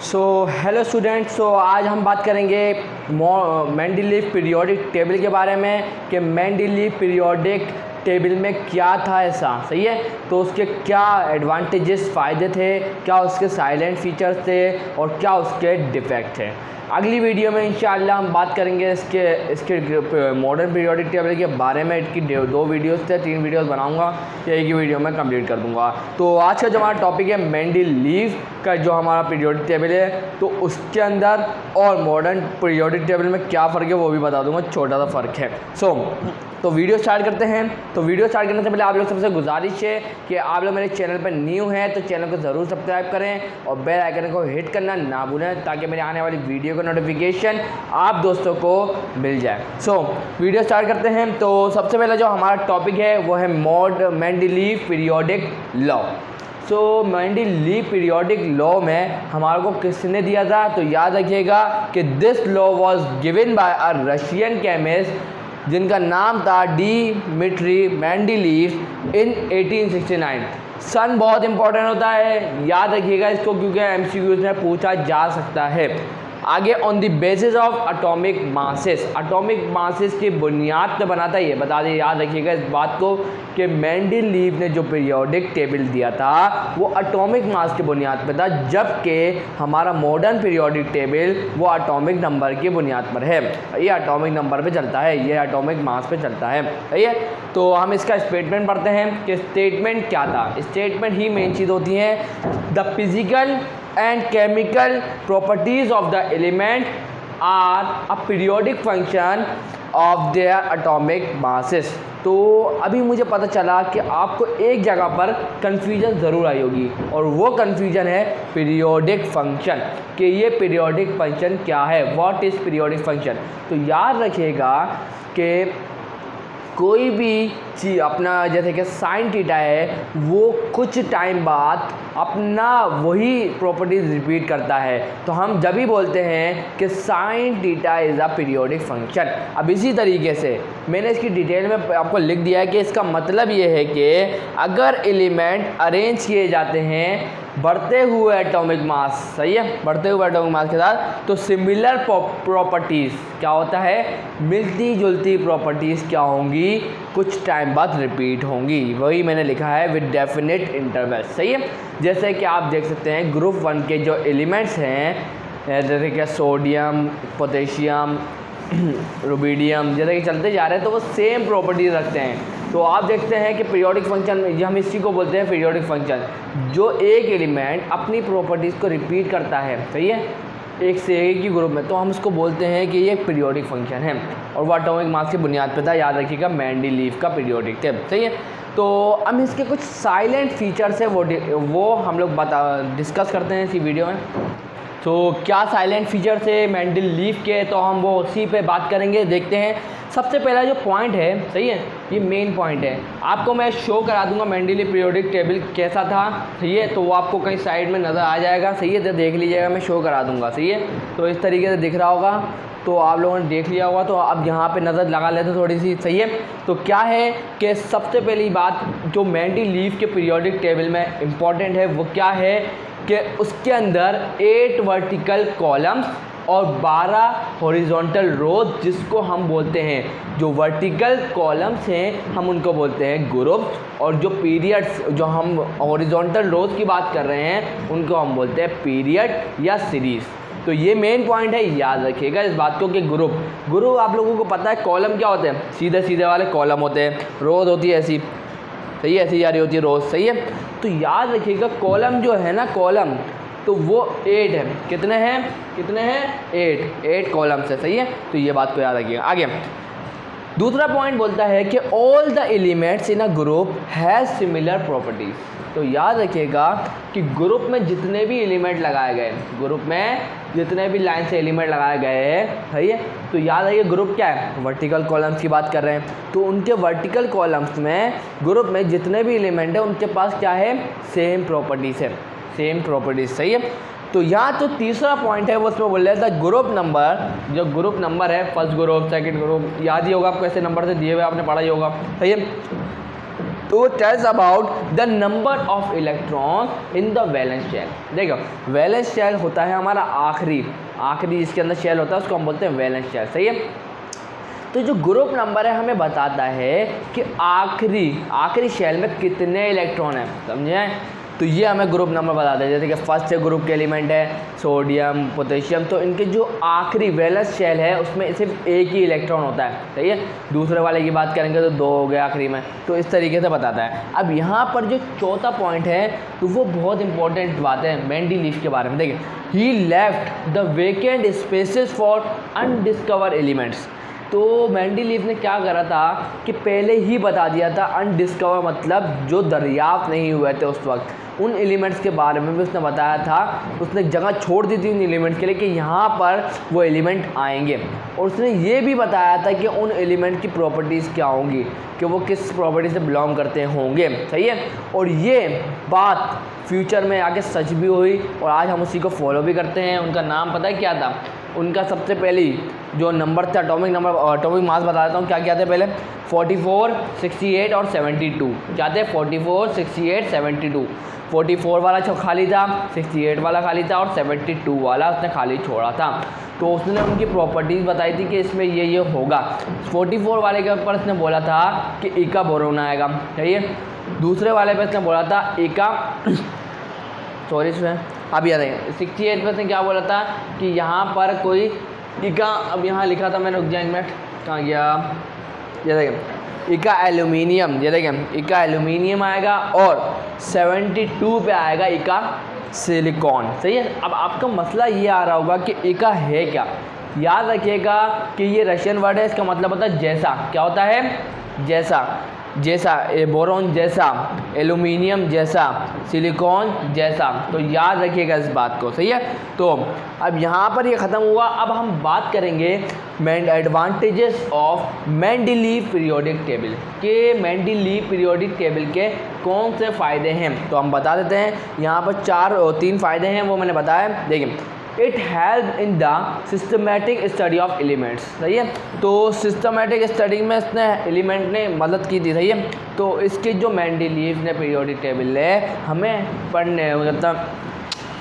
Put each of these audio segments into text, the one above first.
So hello students, आज हम बात करेंगे मेंडलीव पीरियोडिक टेबल के बारे में कि मेंडलीव पीरियोडिक टेबल में क्या था ऐसा, सही है। तो उसके क्या एडवांटेजेस, फ़ायदे थे, क्या उसके साइलेंट फीचर्स थे और क्या उसके डिफेक्ट थे। अगली वीडियो में इंशाअल्लाह हम बात करेंगे इसके मॉडर्न पीरियोडिक टेबल के बारे में। इसकी 2 वीडियोस थे, 3 वीडियोस बनाऊंगा, एक ही वीडियो में कंप्लीट कर दूंगा। तो आज का जो हमारा टॉपिक है मेंडलीव का जो हमारा पीरियोडिक टेबल है, तो उसके अंदर और मॉडर्न पीरियोडिक टेबल में क्या फ़र्क है वो भी बता दूंगा, छोटा सा फ़र्क है। तो वीडियो स्टार्ट करते हैं। तो वीडियो स्टार्ट करने से पहले आप लोग सबसे गुजारिश है कि आप लोग मेरे चैनल पर न्यू हैं तो चैनल को ज़रूर सब्सक्राइब करें और बेल आइकन को हिट करना ना भूलें ताकि मेरे आने वाली वीडियो का नोटिफिकेशन आप दोस्तों को मिल जाए। वीडियो स्टार्ट करते हैं। तो सबसे पहले जो हमारा टॉपिक है वो है Mendeleev periodic law. Mendeleev periodic law में हमारे को किसने दिया था, तो याद रखिएगा कि this law was given by a Russian chemist जिनका नाम था डिमिट्री मेंडलीव इन 1869। सन बहुत इंपॉर्टेंट होता है, याद रखिएगा इसको, क्योंकि एमसीक्यूज में पूछा जा सकता है। आगे on the basis of atomic masses की बुनियाद पे बनाता है, ये बता दें, याद रखिएगा इस बात को कि मेंडलीव ने जो पीरियोडिक टेबल दिया था वो एटॉमिक मास की बुनियाद पे था, जबकि हमारा मॉडर्न पीरियोडिक टेबल वो एटॉमिक नंबर की बुनियाद पर है। ये एटॉमिक नंबर पे चलता है, ये एटॉमिक मास पे चलता है, सही है। तो हम इसका स्टेटमेंट पढ़ते हैं कि स्टेटमेंट क्या था। स्टेटमेंट ही मेन चीज़ होती है, the physical and chemical properties of the element are a periodic function of their atomic masses। तो अभी मुझे पता चला कि आपको एक जगह पर कन्फ्यूजन ज़रूर आई होगी और वो कन्फ्यूजन है पीरियोडिक फंक्शन, कि ये पीरियोडिक फंक्शन क्या है, व्हाट इज़ पीरियोडिक फंक्शन। तो याद रखिएगा कि कोई भी चीज़ अपना जैसे कि साइन थीटा है वो कुछ टाइम बाद अपना वही प्रॉपर्टीज रिपीट करता है, तो हम जब भी बोलते हैं कि sine theta is a periodic function. अब इसी तरीके से मैंने इसकी डिटेल में आपको लिख दिया है कि इसका मतलब ये है कि अगर एलिमेंट अरेंज किए जाते हैं बढ़ते हुए एटॉमिक मास, सही है, बढ़ते हुए एटॉमिक मास के साथ, तो सिमिलर प्रॉपर्टीज़ क्या होता है, मिलती जुलती प्रॉपर्टीज़ क्या होंगी, कुछ टाइम बाद रिपीट होंगी। वही मैंने लिखा है विद डेफिनेट इंटरवल, सही है। जैसे कि आप देख सकते हैं ग्रुप 1 के जो एलिमेंट्स हैं, जैसे कि सोडियम, पोटेशियम, रुबिडियम, जैसे कि चलते जा रहे हैं तो वो सेम प्रॉपर्टीज रखते हैं। तो आप देखते हैं कि पीरियोडिक फंक्शन, हम इसी को बोलते हैं पीरियोडिक फंक्शन, जो एक एलिमेंट अपनी प्रॉपर्टीज़ को रिपीट करता है, सही है, एक से एक ही ग्रुप में, तो हम उसको बोलते हैं कि ये एक पीरियोडिक फंक्शन है और वो एटॉमिक मास की बुनियाद पर था। याद रखिएगा मेंडलीव का पीरियोडिक टेबल, सही है। तो हम इसके कुछ साइलेंट फीचर्स है वो हम लोग डिस्कस करते हैं इसी वीडियो में। तो क्या साइलेंट फीचर्स है मेंडलीव के, तो हम वो उसी पे बात करेंगे। देखते हैं सबसे पहला जो पॉइंट है, सही है, ये मेन पॉइंट है, आपको मैं शो करा दूंगा मेंडलीव पीरियोडिक टेबल कैसा था, सही है। तो वो आपको कहीं साइड में नज़र आ जाएगा, सही है, तो देख लीजिएगा, मैं शो करा दूंगा, सही है। तो इस तरीके से दिख रहा होगा, तो आप लोगों ने देख लिया होगा। तो अब यहाँ पे नज़र लगा लेते थोड़ी सी, सही है। तो क्या है कि सबसे पहली बात जो मेंडलीव के पीरियोडिक टेबल में इम्पॉर्टेंट है वो क्या है कि उसके अंदर 8 वर्टिकल कॉलम्स और 12 हॉरिजॉन्टल रोज, जिसको हम बोलते हैं, जो वर्टिकल कॉलम्स हैं हम उनको बोलते हैं ग्रुप्स, और जो पीरियड्स, जो हम हॉरिजॉन्टल रोज की बात कर रहे हैं उनको हम बोलते हैं पीरियड या सीरीज़। तो ये मेन पॉइंट है, याद रखिएगा इस बात को कि ग्रुप आप लोगों को पता है कॉलम क्या होते हैं, सीधे सीधे वाले कॉलम होते हैं, रोज होती है ऐसी, सही है, ऐसी जा रही होती है रोज, सही है। तो याद रखिएगा कॉलम जो है ना, कॉलम तो वो 8 है, कितने हैं 8 कॉलम्स है, सही है। तो ये बात को याद रखिएगा। आगे दूसरा पॉइंट बोलता है कि all the elements in a group has similar properties. तो याद रखिएगा कि ग्रुप में जितने भी एलिमेंट लगाए गए, ग्रुप में जितने भी लाइन से एलिमेंट लगाए गए हैं, सही है, तो याद रखिए ग्रुप क्या है, वर्टिकल कॉलम्स की बात कर रहे हैं। तो उनके वर्टिकल कॉलम्स में ग्रुप में जितने भी एलिमेंट है उनके पास क्या है, सेम प्रॉपर्टीज़ है, सेम प्रॉपर्टीज़, सही है। तो यहाँ तो तीसरा पॉइंट है वो उसमें बोल रहे थे ग्रुप नंबर, जो ग्रुप नंबर है, फर्स्ट ग्रुप, सेकंड ग्रुप, याद ही होगा आपको, ऐसे नंबर से दिए हुए आपने पढ़ा ही होगा, सही है। तो tells about the number of electron in the valence shell. देखो वैलेंस शेल होता है हमारा आखिरी जिसके अंदर शेल होता है उसको हम बोलते हैं वैलेंस शेल, सही है। तो जो ग्रुप नंबर है हमें बताता है कि आखिरी शेल में कितने इलेक्ट्रॉन हैं, समझे। तो ये हमें ग्रुप नंबर बताता है। जैसे कि फर्स्ट ग्रुप के एलिमेंट है सोडियम, पोटेशियम, तो इनके जो आखिरी वैलेंस शेल है उसमें सिर्फ एक ही इलेक्ट्रॉन होता है, सही है। दूसरे वाले की बात करेंगे तो 2 हो गए आखिरी में, तो इस तरीके से बताता है। अब यहाँ पर जो चौथा पॉइंट है तो वो बहुत इंपॉर्टेंट बात है मेंडलीफ के बारे में। देखिए, he left the vacant spaces for undiscover elements. तो मेंडलीफ ने क्या करा था कि पहले ही बता दिया था, अनडिस्कवर मतलब जो दरियाफ्त नहीं हुए थे उस वक्त, उन एलिमेंट्स के बारे में भी उसने बताया था। उसने जगह छोड़ दी थी उन एलिमेंट्स के लिए कि यहाँ पर वो एलिमेंट आएंगे, और उसने ये भी बताया था कि उन एलिमेंट की प्रॉपर्टीज़ क्या होंगी, कि वो किस प्रॉपर्टी से बिलोंग करते होंगे, सही है। और ये बात फ्यूचर में आगे सच भी हुई और आज हम उसी को फॉलो भी करते हैं। उनका नाम पता है क्या था? उनका सबसे पहली जो नंबर था एटॉमिक मास बता देता हूँ क्या क्या थे पहले। 44, 68 और 72 क्या थे? 44, 68, 72। 44 वाला खाली था, 68 वाला खाली था और 72 वाला उसने खाली छोड़ा था। तो उसने उनकी प्रॉपर्टीज़ बताई थी कि इसमें ये होगा। 44 वाले के ऊपर उसने बोला था कि इका बोरोन आएगा, सही है। दूसरे वाले पे उसने बोला था इका सॉरी इसमें अब याद है 68 पे उसने क्या बोला था कि यहाँ पर कोई इका, अब यहाँ लिखा था मैंने, रुक जाए एक मिनट, कहाँ गया, ये देखें इका एल्यूमिनियम, ये देखें इका एल्यूमिनियम आएगा, और 72 पे आएगा इका सिलिकॉन, सही है। अब आपका मसला ये आ रहा होगा कि इका है क्या। याद रखिएगा कि ये रशियन वर्ड है, इसका मतलब होता है जैसा। क्या होता है? जैसा, बोरोन जैसा, एल्यूमिनियम जैसा, सिलिकॉन जैसा। तो याद रखिएगा इस बात को, सही है। तो अब यहाँ पर ये ख़त्म हुआ। अब हम बात करेंगे advantages of Mendeleev periodic table के। मेंडलीफ पीरियोडिक टेबल के कौन से फ़ायदे हैं तो हम बता देते हैं। यहाँ पर 3 फ़ायदे हैं, वो मैंने बताया। देखिए, it help in the systematic study of elements, सही है। तो सिस्टमेटिक स्टडी में इसने एलिमेंट ने मदद की थी, सही है। तो इसके जो मेंडलीफ ने पीरियोडिक टेबल है हमें पढ़ने मतलब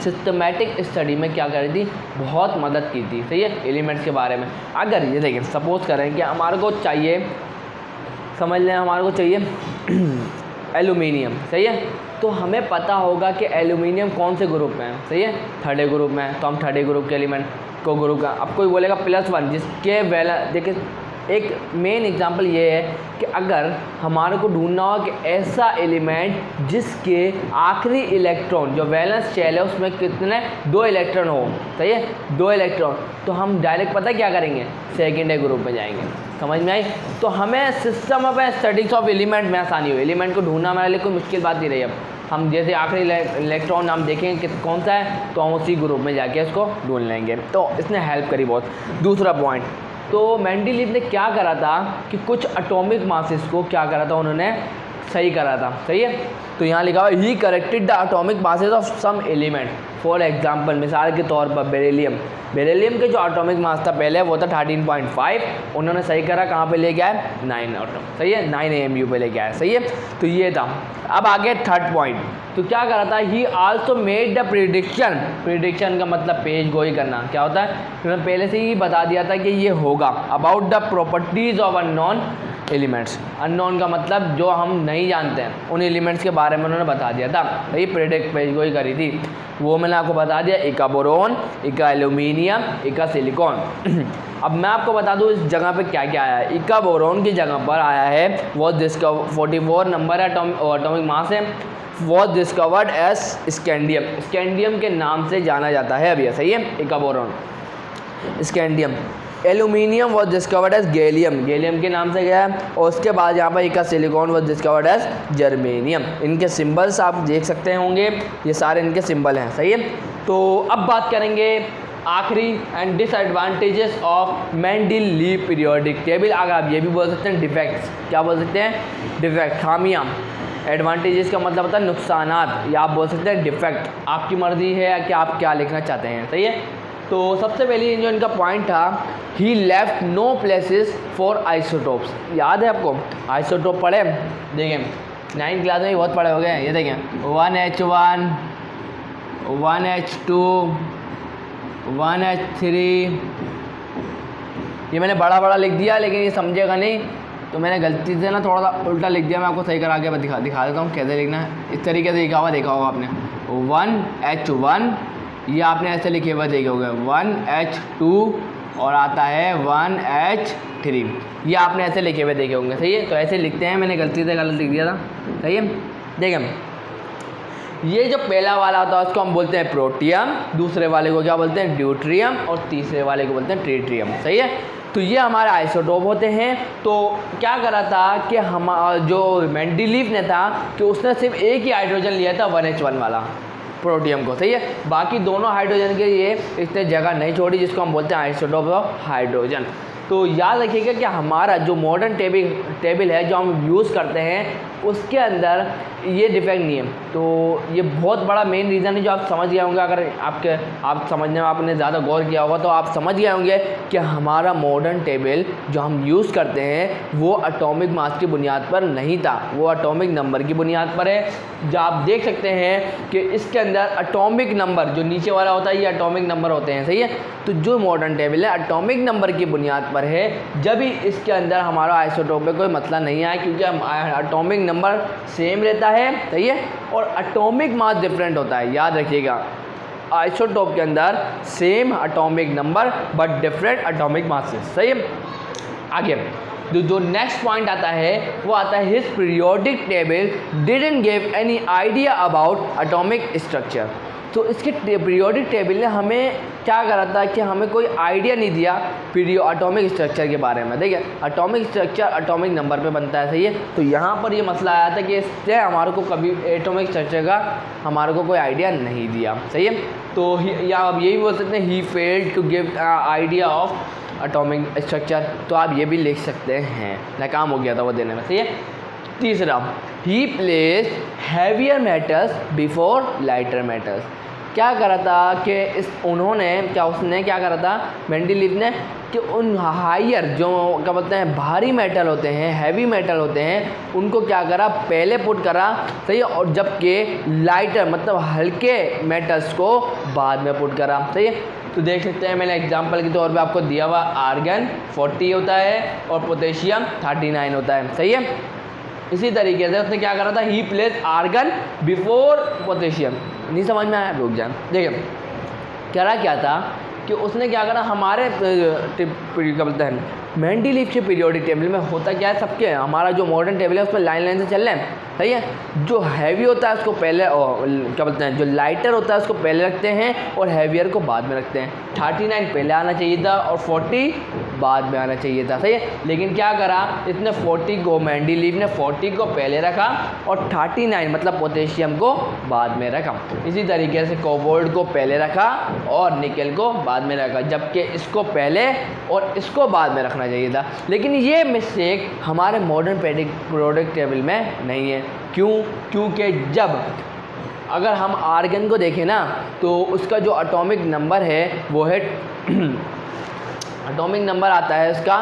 सिस्टमेटिक स्टडी में क्या करी थी, बहुत मदद की थी, सही है, एलिमेंट्स के बारे में। अगर ये देखें, सपोज करें कि हमारे को चाहिए, समझ लें हमारे को चाहिए एल्यूमिनियम, सही है। तो हमें पता होगा कि एल्यूमिनियम कौन से ग्रुप में है, सही है, 3rd ग्रुप में है। तो हम 3rd ग्रुप के एलिमेंट को ग्रुप का, अब कोई बोलेगा +1 जिसके देखिए एक मेन एग्जांपल ये है कि अगर हमारे को ढूंढना हो कि ऐसा एलिमेंट जिसके आखिरी इलेक्ट्रॉन जो वैलेंस शेल है उसमें कितने 2 इलेक्ट्रॉन हो, सही है, 2 इलेक्ट्रॉन, तो हम डायरेक्ट पता क्या करेंगे, 2nd ग्रुप में जाएंगे। समझ में आई? तो हमें system of studies of element में आसानी हो, एलिमेंट को ढूंढना हमारे लिए कोई मुश्किल बात नहीं रही। अब हम जैसे आखिरी इलेक्ट्रॉन हम देखेंगे कि कौन सा है तो हम उसी ग्रुप में जाके उसको ढूंढ लेंगे। तो इसने हेल्प करी बहुत। दूसरा पॉइंट, तो मेंडलीफ ने क्या करा था कि कुछ एटॉमिक मासेस को क्या करा था, उन्होंने सही करा था, सही है। तो यहाँ लिखा हुआ he corrected the atomic masses of some element. For example, मिसाल के तौर पर बेरिलियम के जो एटॉमिक मास था पहले वो था 13.5, उन्होंने सही करा, कहाँ पे ले गया है 9 एटॉम, सही है, 9 AMU पे ले गया है, सही है। तो ये था। अब आगे 3rd पॉइंट, तो क्या करा था, ही आल्सो मेड द प्रिडिक्शन का मतलब पेज गोई करना क्या होता है, उन्होंने पहले से ही बता दिया था कि ये होगा। About the properties of unknown elements, unknown का मतलब जो हम नहीं जानते हैं उन एलिमेंट्स के बारे में उन्होंने बता दिया था, भाई प्रेडिक्ट पेज गोई करी थी, वो मैंने आपको बता दिया, इका बोरोन, इका एल्यूमिनियम, इका सिलिकॉन। अब मैं आपको बता दूं इस जगह पे क्या क्या आया है। इका बोरोन की जगह पर आया है was discover 44 number atomic mass है, वॉज डिस्कवर्ड एज स्कैंडियम के नाम से जाना जाता है अभी, सही है, इका boron scandium. Aluminium was discovered as gallium के नाम से गया है, और उसके बाद यहाँ पर इका silicon was discovered as germanium. इनके सिंबल्स आप देख सकते होंगे, ये सारे इनके सिंबल हैं, सही है। तो अब बात करेंगे आखिरी and disadvantages of Mendeleev periodic table. अगर आप ये भी बोल सकते हैं डिफेक्ट्स, क्या बोल सकते हैं, डिफेक्ट, खामियाँ। एडवांटेजेस का मतलब होता है नुकसानात, या आप बोल सकते हैं डिफेक्ट, आपकी मर्जी है कि आप क्या लिखना चाहते हैं, सही है। तो सबसे पहले जो इनका पॉइंट था, he left no places for isotopes. याद है आपको, आइसोटोप पढ़े, देखें 9 क्लास में ही बहुत पढ़े हो गए। ये देखें 1H1, 1H2, 1H3, ये मैंने बड़ा बड़ा लिख दिया लेकिन ये समझेगा नहीं, तो मैंने गलती से ना थोड़ा सा उल्टा लिख दिया। मैं आपको सही करा के दिखा देता हूँ कैसे लिखना है। इस तरीके से लिखा हुआ देखा होगा आपने, 1H1, ये आपने ऐसे लिखे हुए देखे होंगे, 1H2 और आता है 1H3, ये आपने ऐसे लिखे हुए देखे होंगे। सही है, तो ऐसे लिखते हैं, मैंने गलती से गलत लिख दिया था। सही है, देखें ये जो पहला वाला होता है उसको हम बोलते हैं प्रोटियम, दूसरे वाले को क्या बोलते हैं ड्यूट्रियम, और तीसरे वाले को बोलते हैं ट्रिटियम। सही है, तो ये हमारे आइसोटोप होते हैं। तो क्या करा था कि हम जो मेंडलीफ ने था कि उसने सिर्फ एक ही हाइड्रोजन लिया था 1H1 वाला प्रोटियम को। सही है, बाकी दोनों हाइड्रोजन के लिए इसने जगह नहीं छोड़ी, जिसको हम बोलते हैं आइसोटोप ऑफ हाइड्रोजन। तो याद रखिएगा कि हमारा जो मॉडर्न टेबल है जो हम यूज़ करते हैं उसके अंदर ये डिफेक्ट नहीं है। तो ये बहुत बड़ा मेन रीज़न है जो आप समझ गए होंगे। अगर आप समझने में आपने ज़्यादा गौर किया होगा तो आप समझ गए होंगे कि हमारा मॉडर्न टेबल जो हम यूज़ करते हैं वो एटॉमिक मास की बुनियाद पर नहीं था, वो एटॉमिक नंबर की बुनियाद पर है। जो आप देख सकते हैं कि इसके अंदर एटॉमिक नंबर जो नीचे वाला होता है ये एटॉमिक नंबर होते हैं। सही है, तो जो मॉडर्न टेबल है एटॉमिक नंबर की बुनियाद पर है। जब भी इसके अंदर हमारा आइसोटोप में कोई मसला नहीं आया, क्योंकि एटॉमिक नंबर सेम रहता है। सही है, और एटॉमिक मास डिफरेंट होता है। याद रखिएगा आइसोटोप के अंदर same atomic number but different atomic masses. सही है, आगे जो नेक्स्ट पॉइंट आता है वो आता है his periodic table didn't give any idea about atomic structure. तो इसके पीरियोडिक टेबल ने हमें क्या करा था कि हमें कोई आइडिया नहीं दिया एटॉमिक स्ट्रक्चर के बारे में। देखिए एटॉमिक स्ट्रक्चर एटॉमिक नंबर पे बनता है। सही है, तो यहाँ पर ये मसला आया था कि इससे हमारे को कभी एटॉमिक स्ट्रक्चर का हमारे को कोई आइडिया नहीं दिया। सही है, तो या आप यही बोल सकते हैं he failed to give idea of atomic structure. तो आप ये भी लिख सकते हैं, नाकाम हो गया था वो देने में। सही है, तीसरा he place heavier metals before lighter metals. क्या करा था कि उसने क्या करा था मेंडलीफ ने कि उन हायर जो क्या बोलते हैं भारी मेटल होते हैं, हैवी मेटल होते हैं, उनको क्या करा पहले पुट करा। सही है, और जबकि लाइटर मतलब हल्के मेटल्स को बाद में पुट करा। सही है, तो देख सकते हैं मैंने एग्जांपल के तौर पे आपको दिया हुआ आर्गन 40 होता है और पोटेशियम 39 होता है। सही है, इसी तरीके से उसने क्या करा था ही प्लेस आर्गन बिफोर पोटेशियम। नहीं समझ में आया, रुक जाए। देखिए करा क्या था कि उसने क्या करा हमारे क्या बोलते हैं मेंडलीफ के पीरियोडिक टेबल में होता क्या है, सबके हमारा जो मॉडर्न टेबल है उसमें लाइन से चल रहे हैं। सही है, जो हैवी होता है उसको पहले क्या बोलते हैं जो लाइटर होता है उसको पहले रखते हैं और हैवियर को बाद में रखते हैं। 39 पहले आना चाहिए था और 40 बाद में आना चाहिए था। सही है, लेकिन क्या करा इसने 40 को मेंडलीफ ने 40 को पहले रखा और 39 मतलब पोटेशियम को बाद में रखा। इसी तरीके से कोबाल्ट को पहले रखा और निकल को बाद में रखा, जबकि इसको पहले और इसको बाद में रखना चाहिए था। लेकिन ये मिस्टेक हमारे मॉडर्न पीरियोडिक टेबल में नहीं है। क्यों? क्योंकि जब अगर हम आर्गन को देखें ना तो उसका जो एटॉमिक नंबर है वो है एटॉमिक नंबर आता है उसका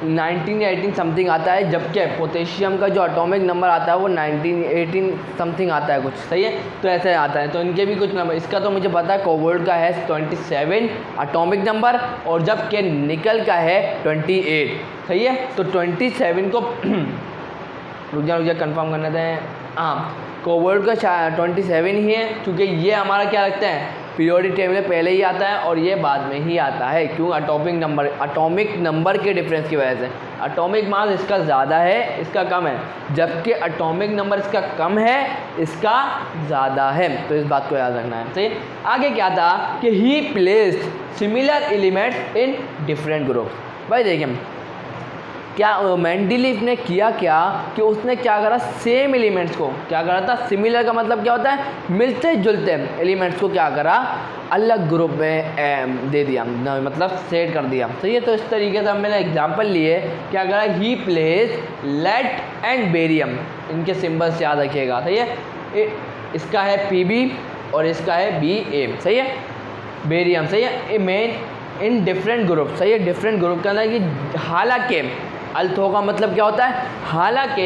1918 समथिंग आता है, जबकि पोटेशियम का जो एटॉमिक नंबर आता है वो 1918 समथिंग आता है कुछ। सही है, तो ऐसे आता है। तो इनके भी कुछ नंबर, इसका तो मुझे पता है कोबाल्ट का है 27 एटॉमिक नंबर और जबकि निकल का है 28। सही है, तो 27 को रुक जा कंफर्म करने दें। हाँ, कोबाल्ट का 27 ही है, क्योंकि ये हमारा क्या रखते हैं पीरियोडिक टेबल में पहले ही आता है और ये बाद में ही आता है। क्यों? एटॉमिक नंबर के डिफरेंस की वजह से। एटॉमिक मास इसका ज़्यादा है, इसका कम है, जबकि एटॉमिक नंबर इसका कम है, इसका ज़्यादा है। तो इस बात को याद रखना है। सही, आगे क्या था कि ही placed similar elements in different groups. भाई देखिए क्या मेंडलीफ ने किया क्या कि उसने क्या करा सेम एलिमेंट्स को क्या करा था, सिमिलर का मतलब क्या होता है मिलते जुलते एलिमेंट्स को क्या करा अलग ग्रुप में दे दिया, मतलब सेट कर दिया। सही है, तो इस तरीके से हम मैंने एग्जांपल लिए क्या करा ही प्लेस लेड एंड बेरियम, इनके सिंबल्स याद रखिएगा। सही है, इसका है Pb और इसका है Ba। सही है, बेरियम। सही है, मेन इन डिफरेंट ग्रुप। सही है, डिफरेंट ग्रुप का अंदर कि हालांकि अल्थो का मतलब क्या होता है हालांकि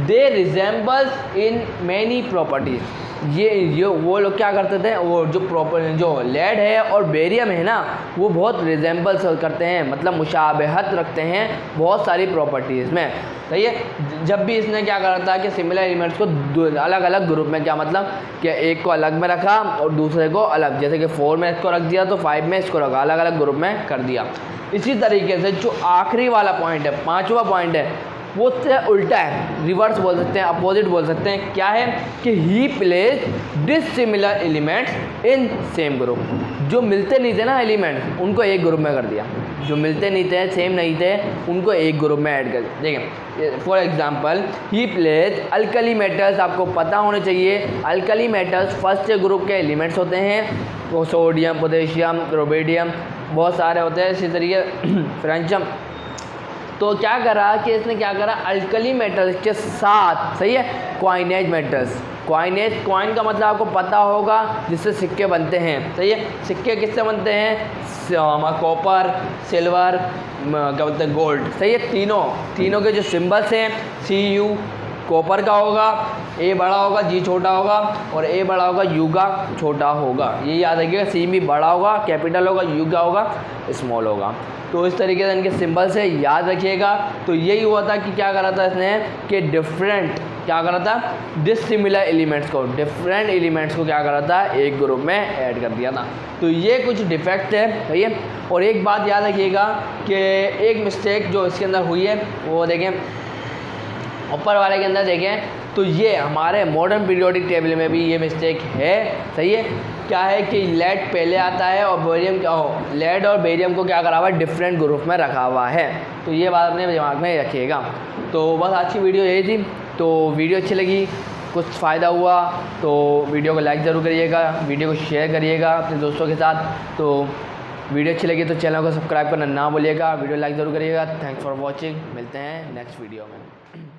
दे रिजेंबल्स इन मैनी प्रॉपर्टीज़। ये वो लोग क्या करते थे, वो जो लेड है और बेरियम है ना, वो बहुत रिजेंबल्स करते हैं, मतलब मुशाबहत रखते हैं बहुत सारी प्रॉपर्टीज़ में। सही है। जब भी इसने क्या करा था कि सिमिलर एलिमेंट्स को अलग अलग ग्रुप में, क्या मतलब कि एक को अलग में रखा और दूसरे को अलग, जैसे कि 4 में इसको रख दिया तो 5 में इसको रखा, अलग अलग ग्रुप में कर दिया। इसी तरीके से जो आखिरी वाला पॉइंट है, 5वां पॉइंट है, वो उल्टा है, रिवर्स बोल सकते हैं, अपोजिट बोल सकते हैं। क्या है कि he place dissimilar elements in same group. जो मिलते नहीं थे ना एलिमेंट्स, उनको एक ग्रुप में कर दिया। जो मिलते नहीं थे, सेम नहीं थे, उनको एक ग्रुप में ऐड कर दिया। देखें, for example he place alkali metals, आपको पता होना चाहिए अल्कली मेटल्स फर्स्ट ग्रुप के एलिमेंट्स होते हैं। वो सोडियम, पोटेशियम, रुबिडियम, बहुत सारे होते हैं। इसी तरीके फ्रेंचम। तो क्या करा कि इसने क्या करा, अल्कली मेटल्स के साथ, सही है, क्वाइनेज मेटल्स। क्वाइन का मतलब आपको पता होगा, जिससे सिक्के बनते हैं। सही है। सिक्के किससे बनते हैं, कॉपर, सिल्वर, क्या बोलते हैं, गोल्ड। सही है। तीनों के जो सिंबल्स हैं, CU कॉपर का होगा, A बड़ा होगा, G छोटा होगा, और A बड़ा होगा, U का छोटा होगा। ये याद रखिएगा, CB बड़ा होगा, कैपिटल होगा, U का होगा, स्मॉल होगा। तो इस तरीके से इनके सिंबल से याद रखिएगा। तो यही हुआ था कि क्या करा था इसने कि क्या करा था, डिसिमिलर एलिमेंट्स को, डिफरेंट एलिमेंट्स को क्या करा था, एक ग्रुप में ऐड कर दिया था। तो ये कुछ डिफेक्ट है, सही है। और एक बात याद रखिएगा कि एक मिस्टेक जो इसके अंदर हुई है, वो देखें ऊपर वाले के अंदर देखें, तो ये हमारे मॉडर्न पीरियोडिक टेबल में भी ये मिस्टेक है। सही है। क्या है कि लेड पहले आता है और बेरियम लेड और बेरियम को क्या करा हुआ है, डिफरेंट ग्रुप में रखा हुआ है। तो ये बात अपने दिमाग में रखिएगा। तो बस आज की वीडियो यही थी। तो वीडियो अच्छी लगी, कुछ फ़ायदा हुआ तो वीडियो को लाइक ज़रूर करिएगा, वीडियो को शेयर करिएगा अपने दोस्तों के साथ। तो वीडियो अच्छी लगी तो चैनल को सब्सक्राइब करना ना भूलिएगा, वीडियो लाइक ज़रूर करिएगा। थैंक्स फॉर वॉचिंग, मिलते हैं नेक्स्ट वीडियो में।